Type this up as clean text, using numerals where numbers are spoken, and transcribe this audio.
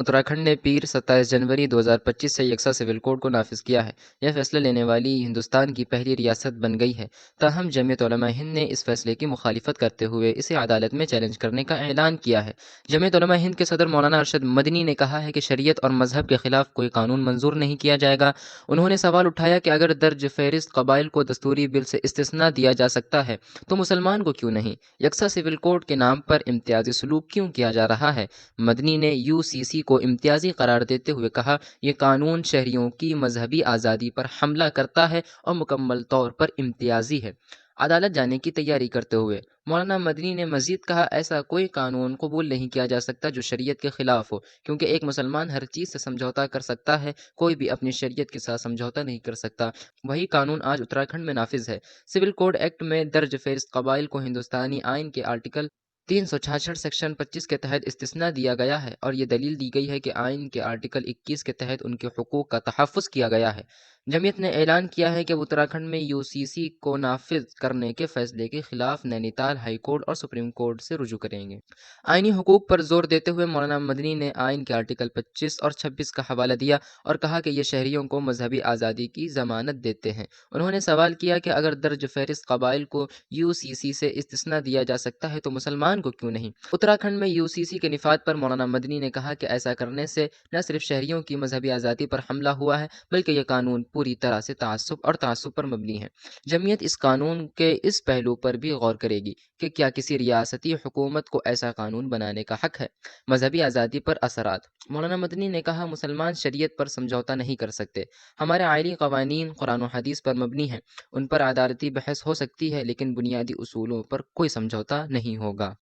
उत्तराखंड ने पीर 27 जनवरी 2025 से यकसा civil code को नाफिज किया है। यह फैसला लेने वाली हिंदुस्तान की पहली रियासत बन गई है। ताहम जमीयत उलमा हिंद ने इस फैसले की मुखालिफत करते हुए इसे अदालत में चैलेंज करने का ऐलान किया है। जमीयत उलमा हिंद के सदर मौलाना अरशद मदनी ने कहा है कि शरीयत और मजहब के खिलाफ कोई कानून मंजूर नहीं किया जाएगा। उन्होंने सवाल उठाया कि अगर दर्ज फहरिस्त कबाइल को दस्तूरी बिल से इस्तिस्ना दिया जा सकता है तो मुसलमान को क्यों नहीं। यकसा सिविल कोड के नाम पर इम्तियाजी सलूक क्यों किया जा रहा है। मदनी ने यूसीसी को इम्तियाजी करार देते हुए कहा, यह कानून शहरियों की मजहबी आज़ादी पर हमला करता है और मुकम्मल तौर पर इम्तियाजी है। अदालत जाने की तैयारी करते हुए मौलाना मदनी ने मजीद कहा, ऐसा कोई कानून कबूल नहीं किया जा सकता जो शरीयत के खिलाफ हो, क्योंकि एक मुसलमान हर चीज़ से समझौता कर सकता है, कोई भी अपनी शरीयत के साथ समझौता नहीं कर सकता। वही कानून आज उत्तराखंड में नाफिज है। सिविल कोड एक्ट में दर्ज फहरिस्त कबाइल को हिंदुस्तानी आइन के आर्टिकल 366 सेक्शन 25 के तहत इस्तिस्ना दिया गया है और ये दलील दी गई है कि आइन के आर्टिकल 21 के तहत उनके हुकूक का तहफ़्फ़ुज़ किया गया है। जमीयत ने ऐलान किया है कि वो उत्तराखंड में यूसीसी को नाफिज करने के फैसले के खिलाफ नैनीताल हाई कोर्ट और सुप्रीम कोर्ट से रुजू करेंगे। आइनी हुकूक पर जोर देते हुए मौलाना मदनी ने आइन के आर्टिकल 25 और 26 का हवाला दिया और कहा कि ये शहरियों को मजहबी आज़ादी की ज़मानत देते हैं। उन्होंने सवाल किया कि अगर दर्ज फहरिस्त कबाइल को यूसीसी से इस्तिस्ना दिया जा सकता है तो मुसलमान को क्यों नहीं। उत्तराखंड में यूसीसी के निफाद पर मौलाना मदनी ने कहा कि ऐसा करने से न सिर्फ शहरियों की मजहबी आज़ादी पर हमला हुआ है, बल्कि यह कानून पूरी तरह से तासुब पर मबनी है। जमीयत इस कानून के इस पहलू पर भी गौर करेगी कि क्या किसी रियासती हुकूमत को ऐसा कानून बनाने का हक है। मजहबी आज़ादी पर असरात। मौलाना मदनी ने कहा, मुसलमान शरीयत पर समझौता नहीं कर सकते। हमारे आइनी कवानीन कुरान और हदीस पर मबनी हैं। उन पर अदालती बहस हो सकती है, लेकिन बुनियादी उसूलों पर कोई समझौता नहीं होगा।